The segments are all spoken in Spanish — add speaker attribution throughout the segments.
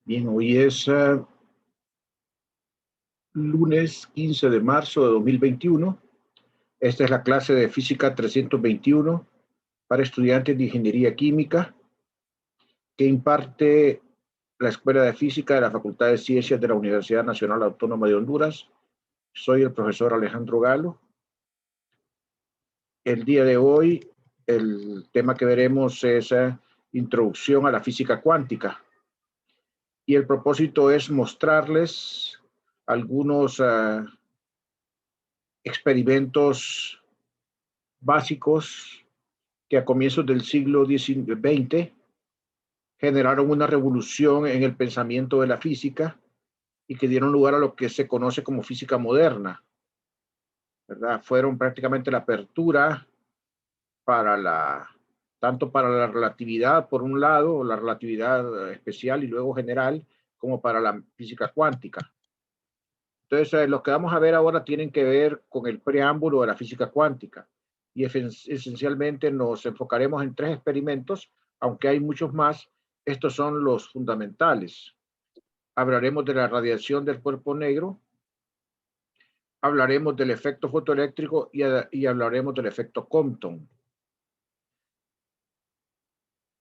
Speaker 1: Bien, hoy es lunes 15 de marzo de 2021. Esta es la clase de Física 321 para estudiantes de Ingeniería Química que imparte la Escuela de Física de la Facultad de Ciencias de la Universidad Nacional Autónoma de Honduras. Soy el profesor Alejandro Galo. El día de hoy, el tema que veremos es Introducción a la Física Cuántica. Y el propósito es mostrarles algunos experimentos básicos que a comienzos del siglo XX generaron una revolución en el pensamiento de la física y que dieron lugar a lo que se conoce como física moderna, ¿verdad? Fueron prácticamente la apertura para tanto para la relatividad por un lado, la relatividad especial y luego general, como para la física cuántica. Entonces, lo que vamos a ver ahora tienen que ver con el preámbulo de la física cuántica y esencialmente nos enfocaremos en tres experimentos, aunque hay muchos más. Estos son los fundamentales. Hablaremos de la radiación del cuerpo negro, hablaremos del efecto fotoeléctrico y hablaremos del efecto Compton.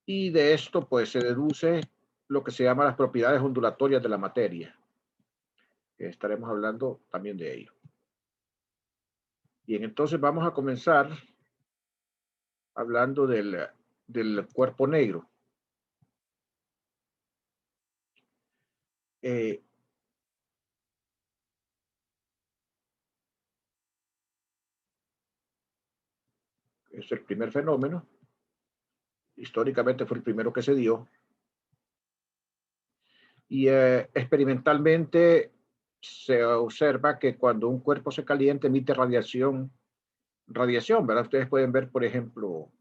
Speaker 1: Y de esto pues se deduce lo que se llama las propiedades ondulatorias de la materia. Estaremos hablando también de ello. Bien, entonces vamos a comenzar hablando del cuerpo negro. Es el primer fenómeno. Históricamente fue el primero que se dio. Y experimentalmente se observa que cuando un cuerpo se calienta emite radiación, ¿verdad? Ustedes pueden ver, por ejemplo,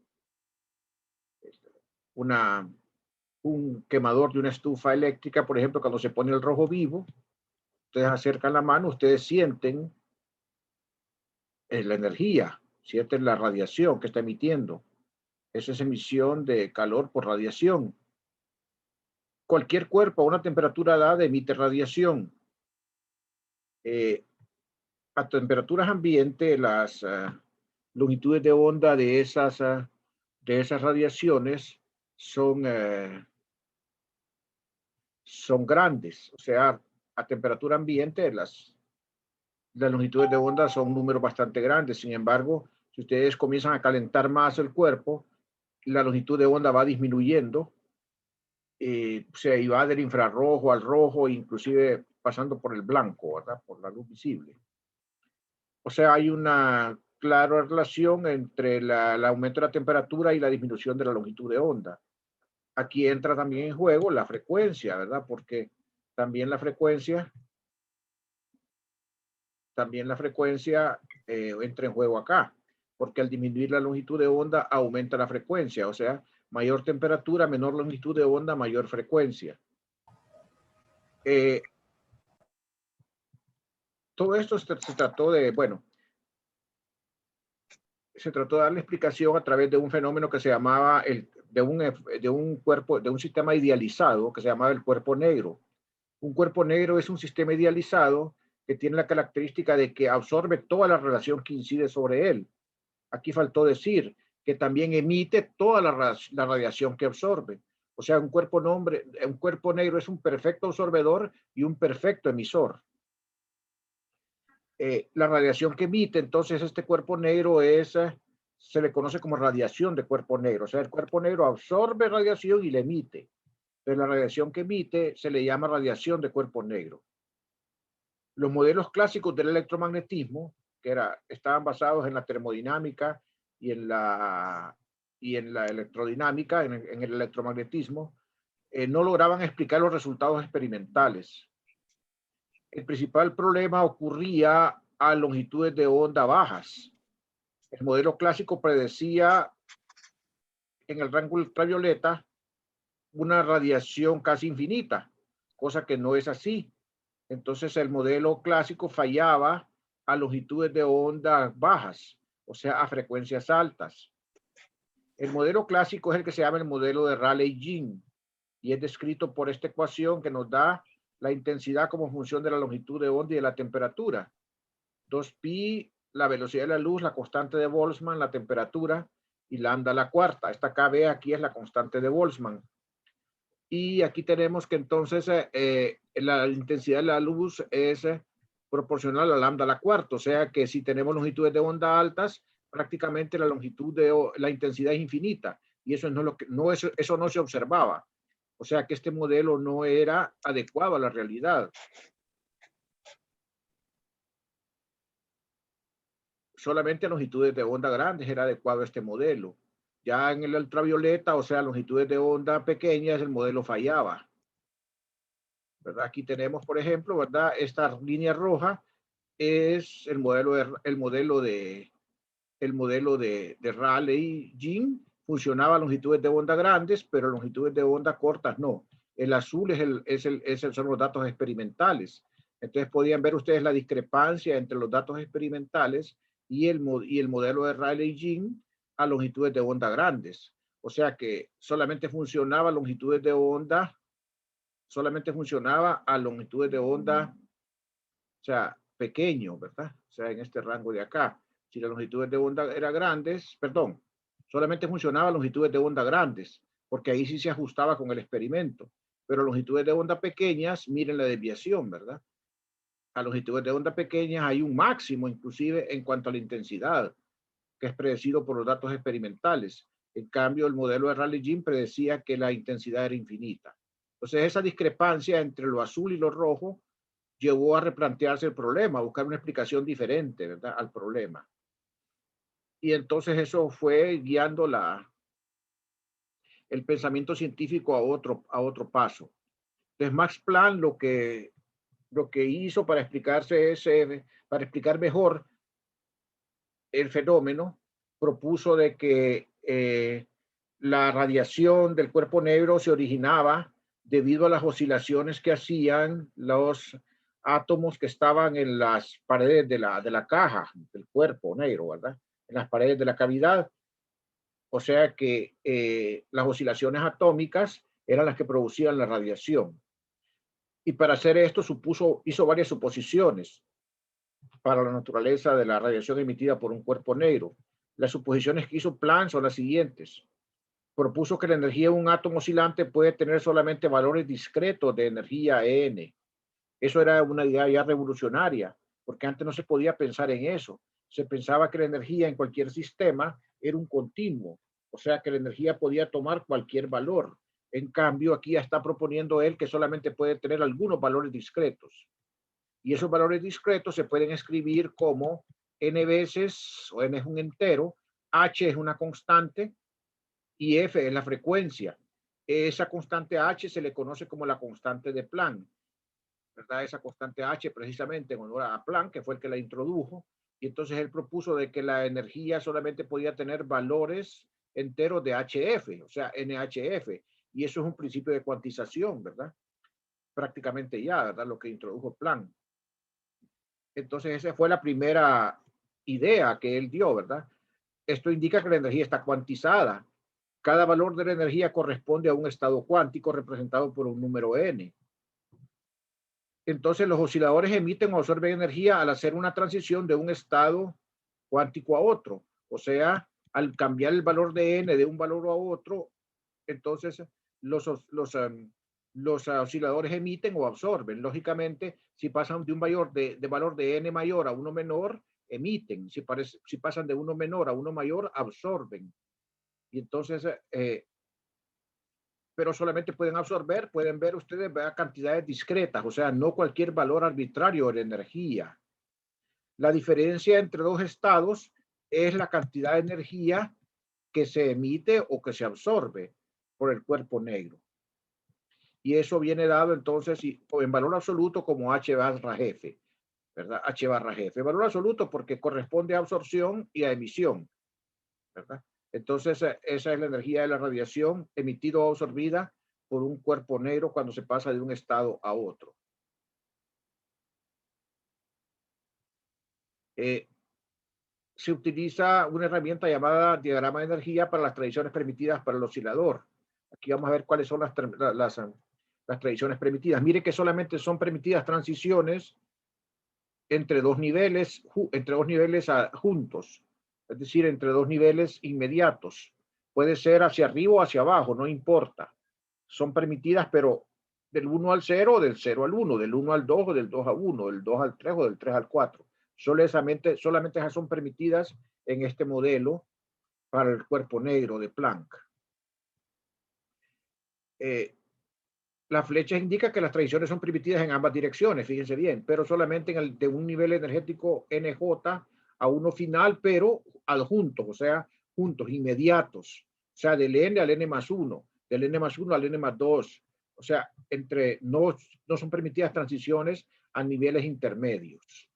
Speaker 1: un quemador de una estufa eléctrica, por ejemplo, cuando se pone el rojo vivo, ustedes acercan la mano, ustedes sienten la energía, sienten la radiación que está emitiendo. Esa es emisión de calor por radiación. Cualquier cuerpo a una temperatura dada emite radiación. A temperaturas ambientes, las longitudes de onda de esas radiaciones son grandes. O sea, a temperatura ambiente las longitudes de onda son números bastante grandes. Sin embargo, si ustedes comienzan a calentar más el cuerpo, la longitud de onda va disminuyendo. Se va del infrarrojo al rojo, inclusive pasando por el blanco, ¿verdad? Por la luz visible. O sea, hay una clara relación entre el aumento de la temperatura y la disminución de la longitud de onda. Aquí entra también en juego la frecuencia, ¿verdad? Porque también la frecuencia entra en juego acá, porque al disminuir la longitud de onda aumenta la frecuencia, o sea, mayor temperatura, menor longitud de onda, mayor frecuencia. Todo esto se trató de, se trató de darle explicación a través de un fenómeno que se llamaba de un sistema idealizado que se llamaba el cuerpo negro. Un cuerpo negro es un sistema idealizado que tiene la característica de que absorbe toda la radiación que incide sobre él. Aquí faltó decir que también emite toda la radiación que absorbe. O sea, un cuerpo negro es un perfecto absorbedor y un perfecto emisor. La radiación que emite, entonces, este cuerpo negro se le conoce como radiación de cuerpo negro. O sea, el cuerpo negro absorbe radiación y le emite. Pero la radiación que emite se le llama radiación de cuerpo negro. Los modelos clásicos del electromagnetismo, que estaban basados en la termodinámica y en la electrodinámica, en el electromagnetismo, no lograban explicar los resultados experimentales. El principal problema ocurría a longitudes de onda bajas. El modelo clásico predecía en el rango ultravioleta una radiación casi infinita, cosa que no es así. Entonces el modelo clásico fallaba a longitudes de onda bajas, o sea, a frecuencias altas. El modelo clásico es el que se llama el modelo de Rayleigh-Jean. y es descrito por esta ecuación que nos da la intensidad como función de la longitud de onda y de la temperatura. 2pi, la velocidad de la luz, la constante de Boltzmann, la temperatura, y lambda a la cuarta. Esta KB aquí es la constante de Boltzmann. Y aquí tenemos que entonces la intensidad de la luz es proporcional a lambda a la cuarta. O sea que si tenemos longitudes de onda altas, prácticamente la longitud de la intensidad es infinita. Y eso no, eso no se observaba. O sea que este modelo no era adecuado a la realidad. Solamente a longitudes de onda grandes era adecuado este modelo. Ya en el ultravioleta, o sea, longitudes de onda pequeñas, el modelo fallaba. ¿Verdad? Aquí tenemos, por ejemplo, ¿verdad? Esta línea roja es el modelo de Rayleigh-Jean. Funcionaba a longitudes de onda grandes, pero longitudes de onda cortas no. El azul son los datos experimentales. Entonces podían ver ustedes la discrepancia entre los datos experimentales y el modelo de Rayleigh-Jean a longitudes de onda grandes. O sea que solamente funcionaba a longitudes de onda, a longitudes de onda, o sea, pequeño, ¿verdad? O sea, en este rango de acá. Si las longitudes de onda eran grandes, perdón, solamente funcionaba a longitudes de onda grandes, porque ahí sí se ajustaba con el experimento. Pero longitudes de onda pequeñas, miren la desviación, ¿verdad? A longitudes de onda pequeñas hay un máximo, inclusive en cuanto a la intensidad, que es predecido por los datos experimentales. En cambio, el modelo de Rayleigh-Jean predecía que la intensidad era infinita. Entonces, esa discrepancia entre lo azul y lo rojo llevó a replantearse el problema, a buscar una explicación diferente, ¿verdad?, al problema. Y entonces eso fue guiando el pensamiento científico a otro paso. Entonces, Max Planck lo que hizo para para explicar mejor el fenómeno, propuso de que la radiación del cuerpo negro se originaba debido a las oscilaciones que hacían los átomos que estaban en las paredes de la caja del cuerpo negro, ¿verdad? En las paredes de la cavidad. O sea que las oscilaciones atómicas eran las que producían la radiación. Y para hacer esto hizo varias suposiciones para la naturaleza de la radiación emitida por un cuerpo negro. Las suposiciones que hizo Planck son las siguientes. Propuso que la energía de un átomo oscilante puede tener solamente valores discretos de energía N. Eso era una idea ya revolucionaria, porque antes no se podía pensar en eso. Se pensaba que la energía en cualquier sistema era un continuo, o sea que la energía podía tomar cualquier valor. En cambio, aquí ya está proponiendo él que solamente puede tener algunos valores discretos. Y esos valores discretos se pueden escribir como n veces, o n es un entero, h es una constante y f es la frecuencia. Esa constante h se le conoce como la constante de Planck, ¿verdad? Esa constante h precisamente en honor a Planck, que fue el que la introdujo, y entonces él propuso de que la energía solamente podía tener valores enteros de HF, o sea, NHF, y eso es un principio de cuantización, ¿verdad? Prácticamente ya, ¿verdad? Lo que introdujo Planck. Entonces esa fue la primera idea que él dio, ¿verdad? Esto indica que la energía está cuantizada. Cada valor de la energía corresponde a un estado cuántico representado por un número n. Entonces los osciladores emiten o absorben energía al hacer una transición de un estado cuántico a otro. O sea, al cambiar el valor de n de un valor a otro, entonces los osciladores emiten o absorben. Lógicamente, si pasan de un valor de n mayor a uno menor, emiten. Si pasan de uno menor a uno mayor, absorben. Y entonces, pero solamente pueden ver ustedes cantidades discretas, o sea, no cualquier valor arbitrario de energía. La diferencia entre dos estados es la cantidad de energía que se emite o que se absorbe por el cuerpo negro. Y eso viene dado entonces en valor absoluto como H barra F, ¿verdad? H barra F. Valor absoluto porque corresponde a absorción y a emisión, ¿verdad? Entonces, esa es la energía de la radiación emitida o absorbida por un cuerpo negro cuando se pasa de un estado a otro. Se utiliza una herramienta llamada diagrama de energía para las transiciones permitidas para el oscilador. Aquí vamos a ver cuáles son las transiciones permitidas. Mire que solamente son permitidas transiciones entre dos niveles juntos, es decir, entre dos niveles inmediatos. Puede ser hacia arriba o hacia abajo, no importa. Son permitidas, pero del 1 al 0, del 0 al 1, del 1 al 2 o del 2 a 1, del 2 al 3 o del 3 al 4. Solamente esas son permitidas en este modelo para el cuerpo negro de Planck. La flecha indica que las transiciones son permitidas en ambas direcciones, fíjense bien, pero solamente de un nivel energético NJ a uno final, pero adjuntos, o sea, juntos, inmediatos. O sea, del N al N más 1, del N más 1 al N más 2. O sea, no son permitidas transiciones a niveles intermedios.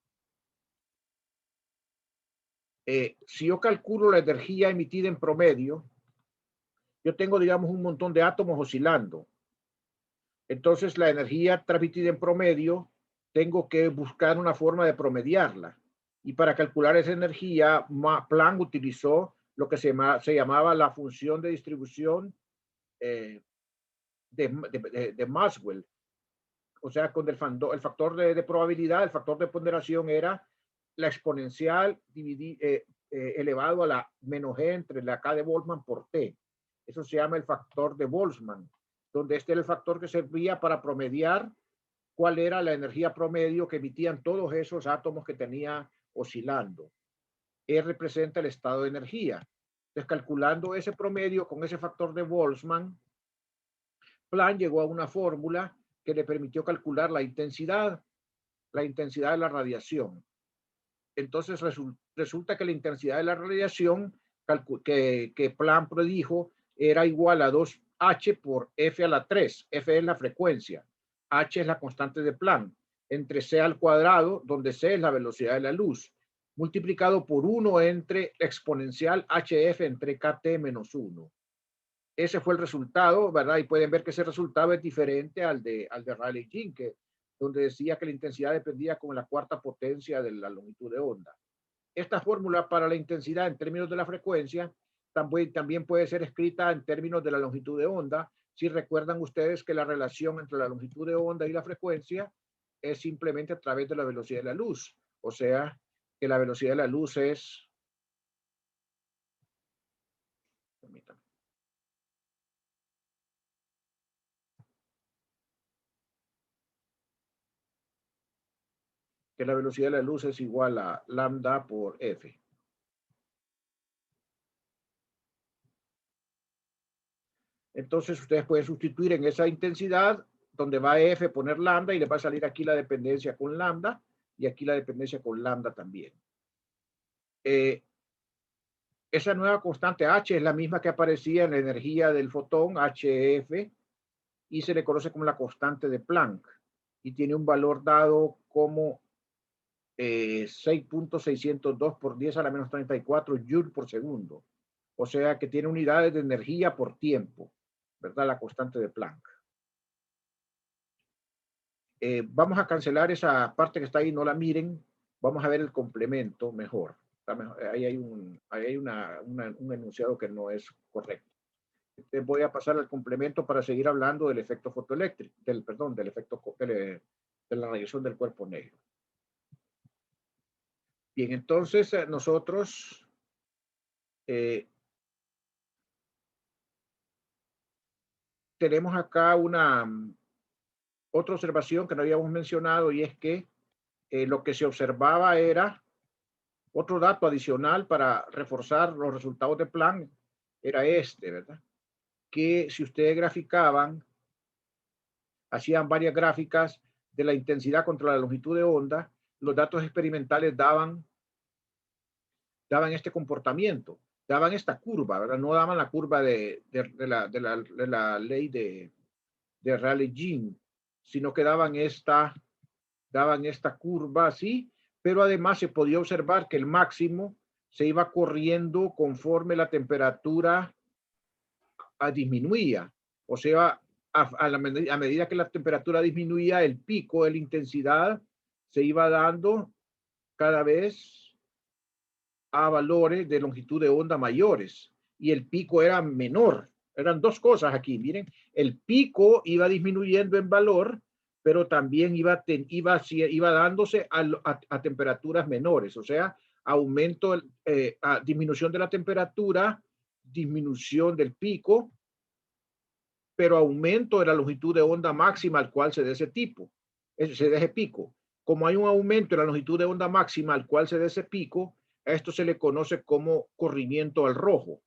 Speaker 1: Si yo calculo la energía emitida en promedio, yo tengo, digamos, un montón de átomos oscilando. Entonces, la energía transmitida en promedio, tengo que buscar una forma de promediarla. Y para calcular esa energía, Planck utilizó lo que se llamaba la función de distribución de Maxwell. O sea, con el factor de probabilidad, el factor de ponderación era la exponencial elevado a la menos g entre la k de Boltzmann por t. Eso se llama el factor de Boltzmann, donde este era el factor que servía para promediar cuál era la energía promedio que emitían todos esos átomos que tenía oscilando. E representa el estado de energía. Entonces, calculando ese promedio con ese factor de Boltzmann, Planck llegó a una fórmula que le permitió calcular la intensidad de la radiación. Entonces resulta que la intensidad de la radiación que Planck predijo era igual a 2H por F a la 3. F es la frecuencia. H es la constante de Planck. Entre C al cuadrado, donde C es la velocidad de la luz, multiplicado por 1 entre exponencial HF entre KT menos 1. Ese fue el resultado, ¿verdad? Y pueden ver que ese resultado es diferente al de Rayleigh-Jean, donde decía que la intensidad dependía con la cuarta potencia de la longitud de onda. Esta fórmula para la intensidad en términos de la frecuencia también puede ser escrita en términos de la longitud de onda. Si recuerdan ustedes que la relación entre la longitud de onda y la frecuencia es simplemente a través de la velocidad de la luz. O sea, que la velocidad de la luz es... Permítanme. Que la velocidad de la luz es igual a lambda por F. Entonces ustedes pueden sustituir en esa intensidad, donde va F, poner lambda y les va a salir aquí la dependencia con lambda y aquí la dependencia con lambda también. Esa nueva constante H es la misma que aparecía en la energía del fotón, HF, y se le conoce como la constante de Planck y tiene un valor dado como 6.602 por 10 a la menos 34 joules por segundo. O sea que tiene unidades de energía por tiempo, ¿verdad? La constante de Planck. Vamos a cancelar esa parte que está ahí, no la miren. Vamos a ver el complemento mejor. Ahí hay un enunciado que no es correcto. Voy a pasar al complemento para seguir hablando del efecto fotoeléctrico, del efecto de la radiación del cuerpo negro. Bien, entonces nosotros tenemos acá otra observación que no habíamos mencionado, y es que lo que se observaba era otro dato adicional para reforzar los resultados de Planck, era ¿verdad? Que si ustedes graficaban, hacían varias gráficas de la intensidad contra la longitud de onda, los datos experimentales daban este comportamiento, daban esta curva, ¿verdad? No daban la curva de la ley de Rayleigh-Jean, sino que daban esta curva así, pero además se podía observar que el máximo se iba corriendo conforme la temperatura disminuía. O sea, a medida que la temperatura disminuía, el pico de la intensidad se iba dando cada vez a valores de longitud de onda mayores y el pico era menor. Eran dos cosas aquí. Miren, el pico iba disminuyendo en valor, pero también iba dándose a temperaturas menores. O sea, aumento, disminución de la temperatura, disminución del pico, pero aumento de la longitud de onda máxima al cual se dé ese tipo, se dé ese pico. Como hay un aumento en la longitud de onda máxima al cual se dé ese pico, a esto se le conoce como corrimiento al rojo,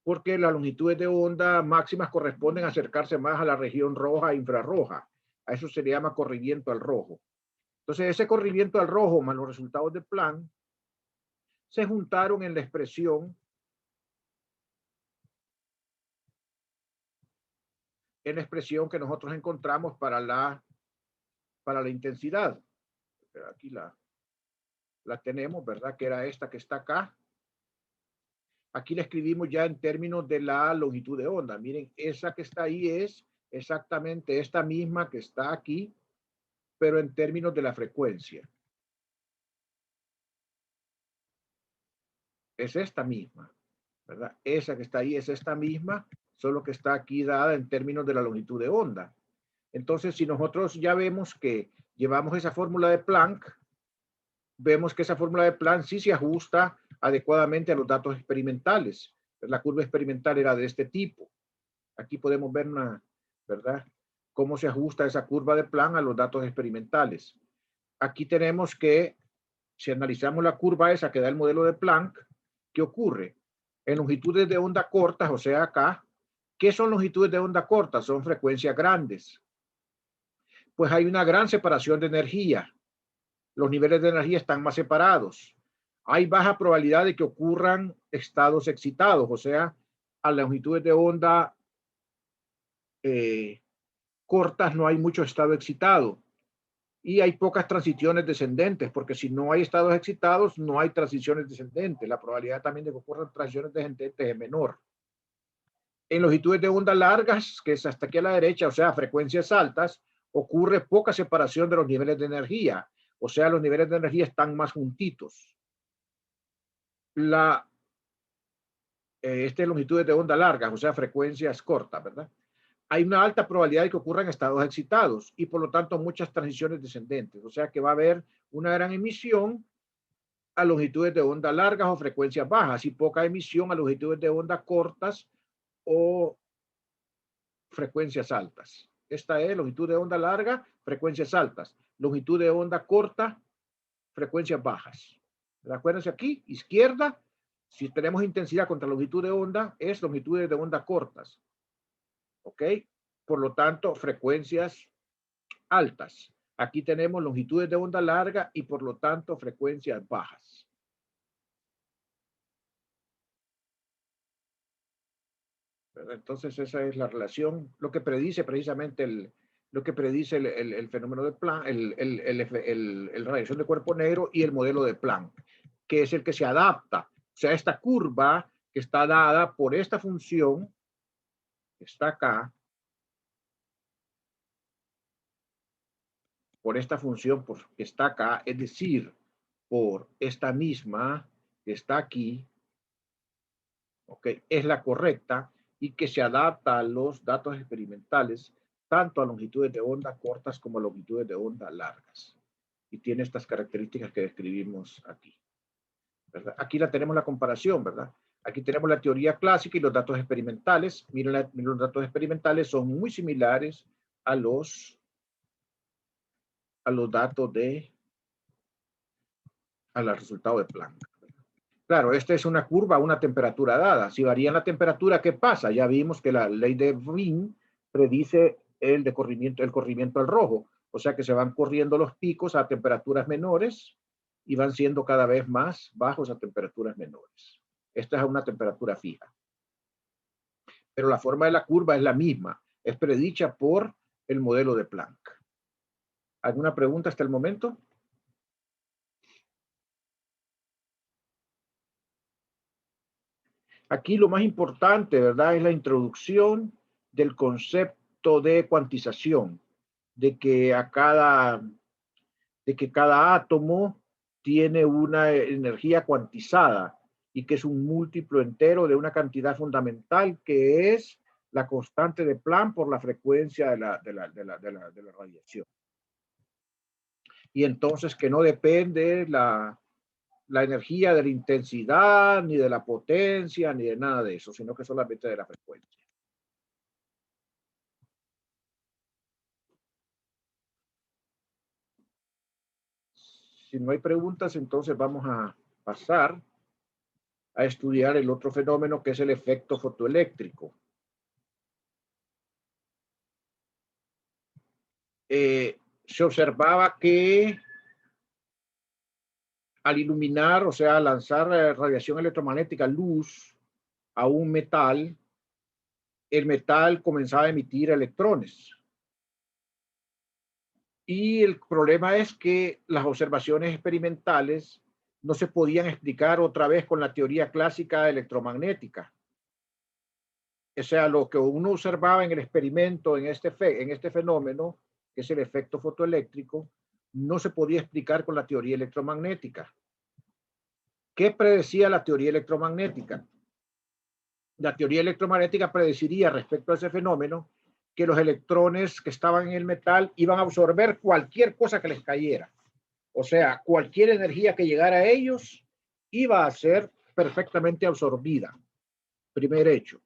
Speaker 1: porque las longitudes de onda máximas corresponden a acercarse más a la región roja e infrarroja. A eso se le llama corrimiento al rojo. Entonces, ese corrimiento al rojo más los resultados de Planck se juntaron en la expresión que nosotros encontramos para la intensidad. Aquí la tenemos, ¿verdad? Que era esta que está acá. Aquí la escribimos ya en términos de la longitud de onda. Miren, esa que está ahí es exactamente esta misma que está aquí, pero en términos de la frecuencia. Es esta misma, ¿verdad? Esa que está ahí es esta misma, solo que está aquí dada en términos de la longitud de onda. Entonces, si nosotros ya vemos que llevamos esa fórmula de Planck, vemos que esa fórmula de Planck sí se ajusta adecuadamente a los datos experimentales. La curva experimental era de este tipo. Aquí podemos ver ¿verdad? Cómo se ajusta esa curva de Planck a los datos experimentales. Aquí tenemos que, si analizamos la curva esa que da el modelo de Planck, ¿qué ocurre? En longitudes de onda cortas, o sea acá, ¿qué son longitudes de onda cortas? Son frecuencias grandes. Pues hay una gran separación de energía. Los niveles de energía están más separados. Hay baja probabilidad de que ocurran estados excitados, o sea, a longitudes de onda cortas no hay mucho estado excitado. Y hay pocas transiciones descendentes, porque si no hay estados excitados, no hay transiciones descendentes. La probabilidad también de que ocurran transiciones descendentes es menor. En longitudes de onda largas, que es hasta aquí a la derecha, o sea, frecuencias altas, ocurre poca separación de los niveles de energía. O sea, los niveles de energía están más juntitos. Esta es longitudes de onda largas, o sea, frecuencias cortas, ¿verdad? Hay una alta probabilidad de que ocurran estados excitados y por lo tanto muchas transiciones descendentes. O sea que va a haber una gran emisión a longitudes de onda largas o frecuencias bajas y poca emisión a longitudes de onda cortas o frecuencias altas. Esta es longitud de onda larga, frecuencias altas. Longitud de onda corta, frecuencias bajas. Acuérdense aquí, izquierda, si tenemos intensidad contra longitud de onda, es longitudes de onda cortas. ¿Ok? Por lo tanto, frecuencias altas. Aquí tenemos longitudes de onda larga y por lo tanto frecuencias bajas. Entonces esa es la relación, lo que predice precisamente el fenómeno de Planck, la radiación de cuerpo negro y el modelo de Planck, que es el que se adapta. O sea, esta curva que está dada por esta función, que está acá, por esta función que está acá, es decir, por esta misma que está aquí, ¿okay? Es la correcta y que se adapta a los datos experimentales, tanto a longitudes de onda cortas como a longitudes de onda largas. Y tiene estas características que describimos aquí, ¿verdad? Aquí la tenemos la comparación, ¿verdad? Aquí tenemos la teoría clásica y los datos experimentales. Miren, los datos experimentales son muy similares a los datos al resultado de Planck. Claro, esta es una curva a una temperatura dada. Si varía la temperatura, ¿qué pasa? Ya vimos que la ley de Wien predice el corrimiento al rojo. O sea que se van corriendo los picos a temperaturas menores y van siendo cada vez más bajos a temperaturas menores. Esta es a una temperatura fija. Pero la forma de la curva es la misma. Es predicha por el modelo de Planck. ¿Alguna pregunta hasta el momento? Aquí lo más importante, ¿verdad? Es la introducción del concepto de cuantización, de que cada átomo tiene una energía cuantizada y que es un múltiplo entero de una cantidad fundamental que es la constante de Planck por la frecuencia de la radiación. Y entonces que no depende la energía de la intensidad, ni de la potencia, ni de nada de eso, sino que solamente de la frecuencia. Si no hay preguntas, entonces vamos a pasar a estudiar el otro fenómeno, que es el efecto fotoeléctrico. Se observaba que al iluminar, o sea, lanzar radiación electromagnética, luz, a un metal, el metal comenzaba a emitir electrones. Y el problema es que las observaciones experimentales no se podían explicar otra vez con la teoría clásica electromagnética. O sea, lo que uno observaba en el experimento, en este fenómeno, que es el efecto fotoeléctrico, no se podía explicar con la teoría electromagnética. ¿Qué predecía la teoría electromagnética? La teoría electromagnética predeciría respecto a ese fenómeno que los electrones que estaban en el metal iban a absorber cualquier cosa que les cayera. O sea, cualquier energía que llegara a ellos iba a ser perfectamente absorbida. Primer hecho.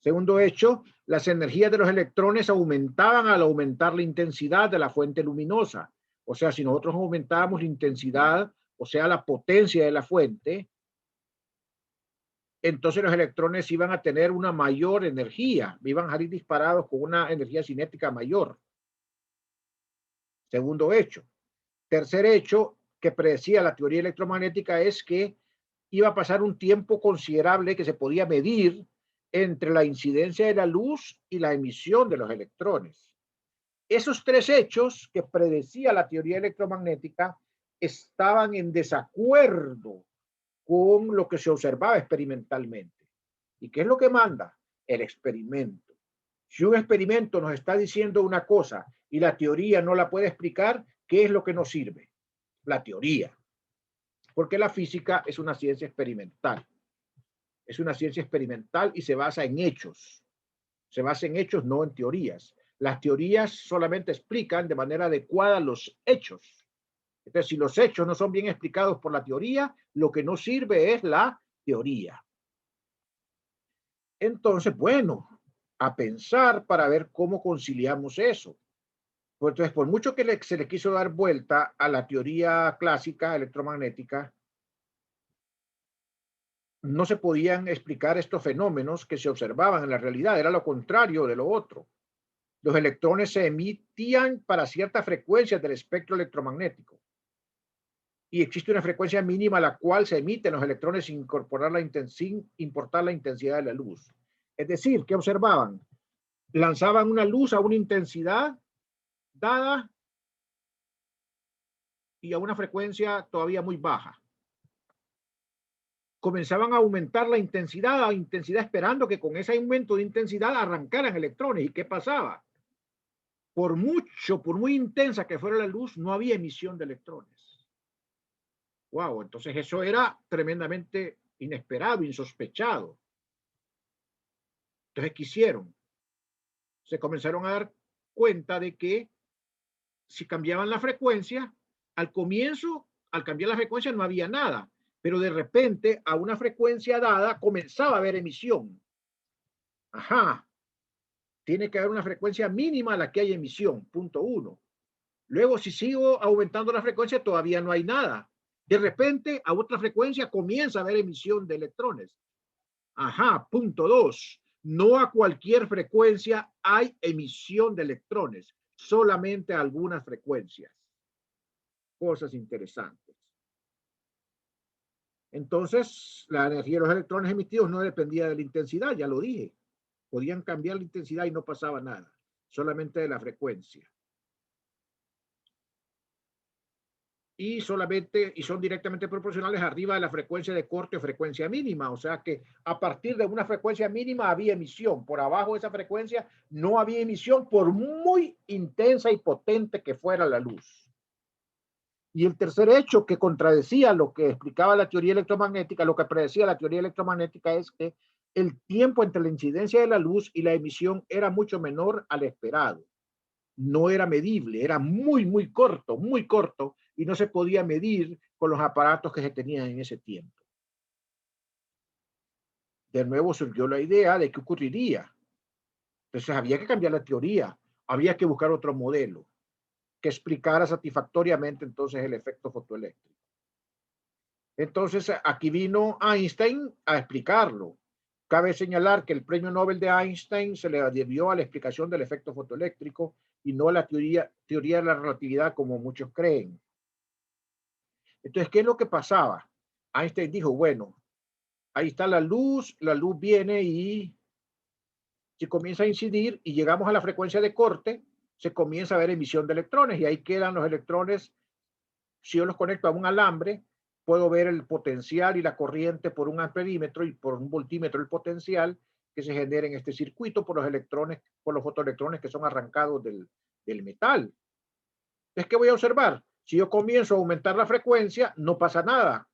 Speaker 1: Segundo hecho, las energías de los electrones aumentaban al aumentar la intensidad de la fuente luminosa. O sea, si nosotros aumentábamos la intensidad, o sea, la potencia de la fuente, entonces los electrones iban a tener una mayor energía, iban a salir disparados con una energía cinética mayor. Segundo hecho. Tercer hecho que predecía la teoría electromagnética es que iba a pasar un tiempo considerable que se podía medir entre la incidencia de la luz y la emisión de los electrones. Esos tres hechos que predecía la teoría electromagnética estaban en desacuerdo con lo que se observaba experimentalmente. ¿Y qué es lo que manda? El experimento. Si un experimento nos está diciendo una cosa y la teoría no la puede explicar, ¿qué es lo que nos sirve? La teoría. Porque la física es una ciencia experimental. Es una ciencia experimental y se basa en hechos. Se basa en hechos, no en teorías. Las teorías solamente explican de manera adecuada los hechos. Entonces, si los hechos no son bien explicados por la teoría, lo que no sirve es la teoría. Entonces, bueno, a pensar para ver cómo conciliamos eso. Entonces, por mucho que se le quiso dar vuelta a la teoría clásica electromagnética, no se podían explicar estos fenómenos que se observaban en la realidad. Era lo contrario de lo otro. Los electrones se emitían para ciertas frecuencias del espectro electromagnético. Y existe una frecuencia mínima a la cual se emiten los electrones sin importar la intensidad de la luz. Es decir, ¿qué observaban? Lanzaban una luz a una intensidad dada y a una frecuencia todavía muy baja. Comenzaban a aumentar la intensidad esperando que con ese aumento de intensidad arrancaran electrones. ¿Y qué pasaba? Por muy intensa que fuera la luz, no había emisión de electrones. Wow, entonces eso era tremendamente inesperado, insospechado. Entonces, ¿qué hicieron? Se comenzaron a dar cuenta de que si cambiaban la frecuencia, al comienzo, al cambiar la frecuencia no había nada, pero de repente a una frecuencia dada comenzaba a haber emisión. Ajá, tiene que haber una frecuencia mínima a la que hay emisión, punto uno. Luego, si sigo aumentando la frecuencia, todavía no hay nada. De repente, a otra frecuencia comienza a haber emisión de electrones. Ajá, punto dos. No a cualquier frecuencia hay emisión de electrones, solamente a algunas frecuencias. Cosas interesantes. Entonces, la energía de los electrones emitidos no dependía de la intensidad, ya lo dije. Podían cambiar la intensidad y no pasaba nada, solamente de la frecuencia. Y son directamente proporcionales arriba de la frecuencia de corte o frecuencia mínima. O sea que a partir de una frecuencia mínima había emisión. Por abajo de esa frecuencia no había emisión, por muy intensa y potente que fuera la luz. Y el tercer hecho que contradecía lo que explicaba la teoría electromagnética, lo que predecía la teoría electromagnética, es que el tiempo entre la incidencia de la luz y la emisión era mucho menor al esperado. No era medible, era muy corto, y no se podía medir con los aparatos que se tenían en ese tiempo. De nuevo surgió la idea de qué ocurriría. Entonces había que cambiar la teoría, había que buscar otro modelo que explicara satisfactoriamente entonces el efecto fotoeléctrico. Entonces aquí vino Einstein a explicarlo. Cabe señalar que el premio Nobel de Einstein se le debió a la explicación del efecto fotoeléctrico y no a la teoría de la relatividad como muchos creen. Entonces, ¿qué es lo que pasaba? Einstein dijo, bueno, ahí está la luz viene y se comienza a incidir y llegamos a la frecuencia de corte, se comienza a ver emisión de electrones y ahí quedan los electrones. Si yo los conecto a un alambre, puedo ver el potencial y la corriente por un amperímetro y por un voltímetro el potencial que se genera en este circuito por los electrones, por los fotoelectrones que son arrancados del metal. Entonces, ¿qué voy a observar? Si yo comienzo a aumentar la frecuencia, no pasa nada.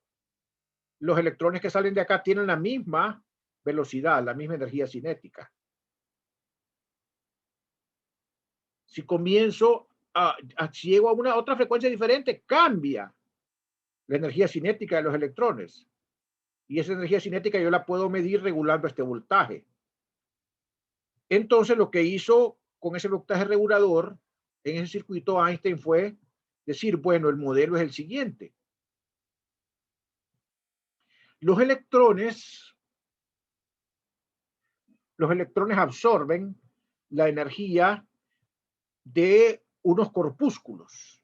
Speaker 1: Los electrones que salen de acá tienen la misma velocidad, la misma energía cinética. Si comienzo si llego a una otra frecuencia diferente, cambia la energía cinética de los electrones. Y esa energía cinética yo la puedo medir regulando este voltaje. Entonces, lo que hizo con ese voltaje regulador en ese circuito Einstein fue decir, bueno, el modelo es el siguiente. Los electrones absorben la energía de unos corpúsculos.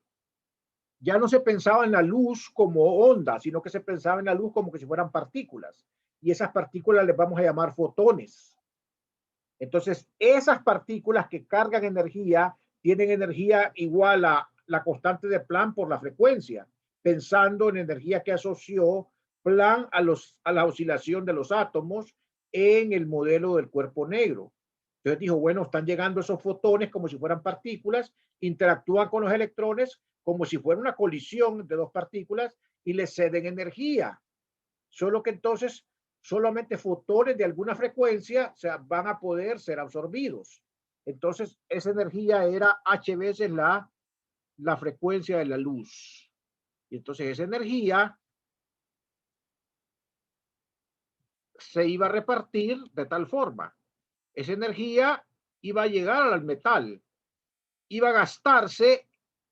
Speaker 1: Ya no se pensaba en la luz como onda, sino que se pensaba en la luz como que si fueran partículas. Y esas partículas les vamos a llamar fotones. Entonces, esas partículas que cargan energía tienen energía igual a la constante de Planck por la frecuencia, pensando en energía que asoció Planck a la oscilación de los átomos en el modelo del cuerpo negro. Entonces dijo, bueno, están llegando esos fotones como si fueran partículas, interactúan con los electrones como si fuera una colisión de dos partículas y les ceden energía. Solo que entonces solamente fotones de alguna frecuencia van a poder ser absorbidos. Entonces, esa energía era H veces la frecuencia de la luz. Y entonces esa energía se iba a repartir de tal forma. Esa energía iba a llegar al metal, iba a gastarse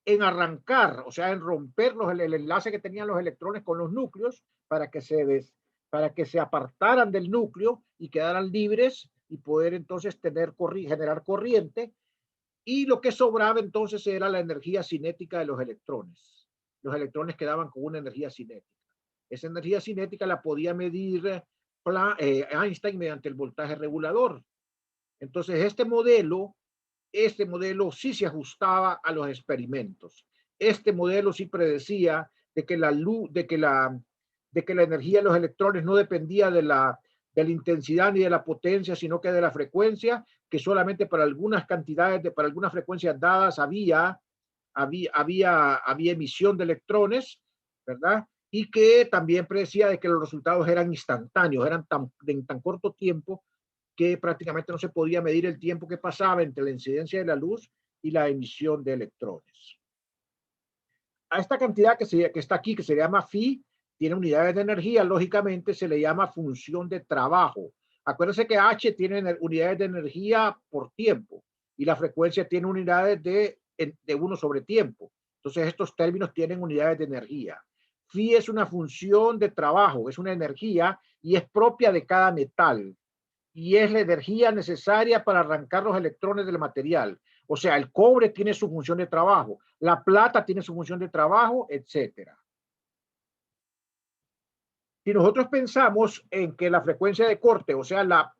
Speaker 1: en arrancar, o sea, en romper el enlace que tenían los electrones con los núcleos para que se apartaran del núcleo y quedaran libres y poder entonces generar corriente. Y lo que sobraba entonces era la energía cinética de los electrones. Los electrones quedaban con una energía cinética. Esa energía cinética la podía medir Einstein mediante el voltaje regulador. Entonces, este modelo sí se ajustaba a los experimentos. Este modelo sí predecía de que la luz, de que la energía de los electrones no dependía de la intensidad ni de la potencia, sino que de la frecuencia, que solamente para algunas cantidades, para algunas frecuencias dadas había emisión de electrones, ¿verdad? Y que también predecía de que los resultados eran instantáneos, eran en tan corto tiempo que prácticamente no se podía medir el tiempo que pasaba entre la incidencia de la luz y la emisión de electrones. A esta cantidad que está aquí, que se llama phi, tiene unidades de energía, lógicamente se le llama función de trabajo. Acuérdense que H tiene unidades de energía por tiempo y la frecuencia tiene unidades de 1 sobre tiempo. Entonces estos términos tienen unidades de energía. Phi es una función de trabajo, es una energía y es propia de cada metal y es la energía necesaria para arrancar los electrones del material. O sea, el cobre tiene su función de trabajo, la plata tiene su función de trabajo, etcétera. Si nosotros pensamos en que la frecuencia de corte, o sea, la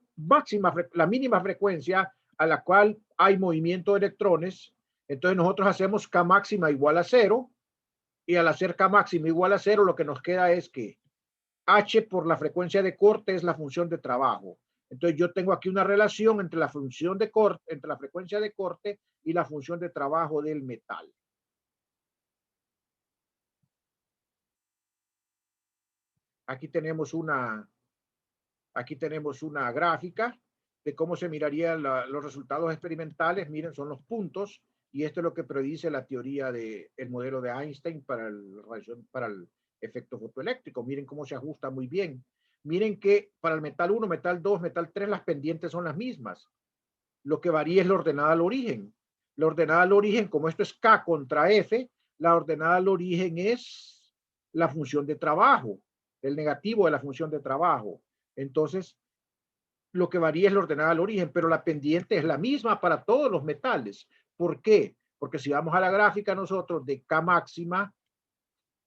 Speaker 1: mínima frecuencia a la cual hay movimiento de electrones, entonces nosotros hacemos K máxima igual a 0 y al hacer K máxima igual a 0 lo que nos queda es que H por la frecuencia de corte es la función de trabajo. Entonces yo tengo aquí una relación entre la función de corte, entre la frecuencia de corte y la función de trabajo del metal. Aquí tenemos Aquí tenemos una gráfica de cómo se mirarían los resultados experimentales. Miren, son los puntos. Y esto es lo que predice la teoría del modelo de Einstein para el efecto fotoeléctrico. Miren cómo se ajusta muy bien. Miren que para el metal 1, metal 2, metal 3, las pendientes son las mismas. Lo que varía es la ordenada al origen. La ordenada al origen, como esto es K contra F, la ordenada al origen es la función de trabajo, el negativo de la función de trabajo. Entonces, lo que varía es la ordenada al origen, pero la pendiente es la misma para todos los metales. ¿Por qué? Porque si vamos a la gráfica nosotros de K máxima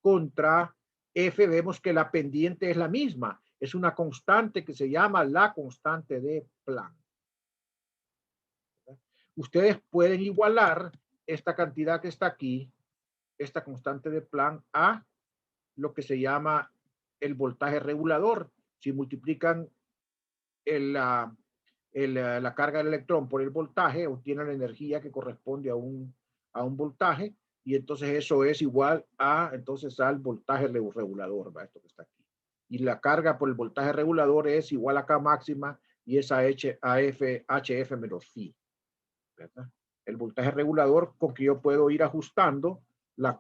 Speaker 1: contra F, vemos que la pendiente es la misma. Es una constante que se llama la constante de Planck. Ustedes pueden igualar esta cantidad que está aquí, esta constante de Planck, a lo que se llama el voltaje regulador. Si multiplican la carga del electrón por el voltaje, obtienen la energía que corresponde a un voltaje, y entonces eso es igual a, entonces, al voltaje regulador, ¿va? Esto que está aquí. Y la carga por el voltaje regulador es igual a K máxima, y es a HF menos phi, ¿verdad? El voltaje regulador con que yo puedo ir ajustando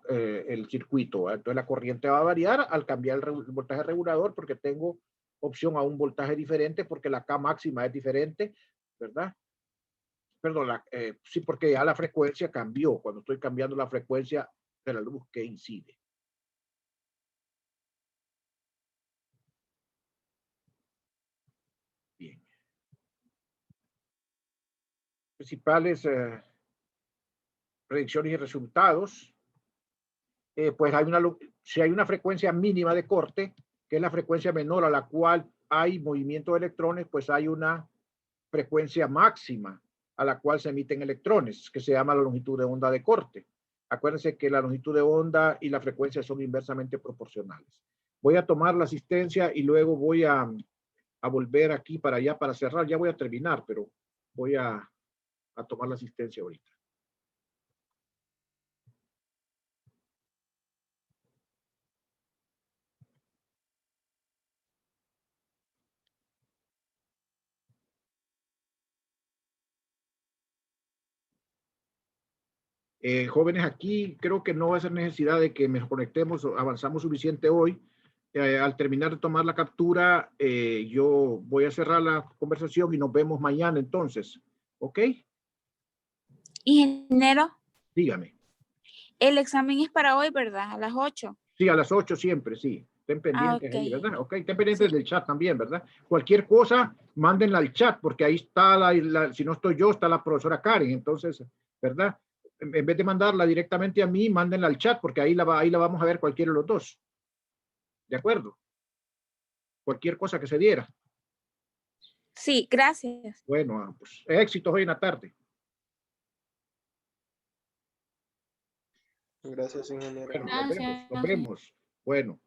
Speaker 1: el circuito, ¿verdad? Entonces la corriente va a variar al cambiar el voltaje regulador, porque tengo opción a un voltaje diferente, porque la K máxima es diferente, ¿verdad? Perdón, sí, porque ya la frecuencia cambió cuando estoy cambiando la frecuencia de la luz que incide. Bien. Principales predicciones y resultados. Pues si hay una frecuencia mínima de corte, que es la frecuencia menor a la cual hay movimiento de electrones, pues hay una frecuencia máxima a la cual se emiten electrones, que se llama la longitud de onda de corte. Acuérdense que la longitud de onda y la frecuencia son inversamente proporcionales. Voy a tomar la asistencia y luego voy a volver aquí para allá para cerrar. Ya voy a terminar, pero voy a tomar la asistencia ahorita. Jóvenes, aquí creo que no va a ser necesidad de que nos conectemos o avanzamos suficiente hoy. Al terminar de tomar la captura, yo voy a cerrar la conversación y nos vemos mañana entonces. ¿Ok?
Speaker 2: Ingeniero,
Speaker 1: Dígame.
Speaker 2: el examen es para hoy, ¿verdad? A las 8.
Speaker 1: Sí, a las 8 siempre, sí. Estén pendientes
Speaker 2: ok.
Speaker 1: ahí, ¿verdad? Ok, estén pendientes del chat también, ¿verdad? Cualquier cosa, mándenla al chat, porque ahí está, si no estoy yo, está la profesora Karen. Entonces, ¿verdad? En vez de mandarla directamente a mí, mándenla al chat, porque ahí la vamos a ver cualquiera de los dos. ¿De acuerdo? Cualquier cosa que se diera.
Speaker 2: Sí, gracias.
Speaker 1: Bueno, pues éxitos hoy en la tarde.
Speaker 3: Gracias, ingeniero.
Speaker 1: Bueno, nos vemos. Bueno.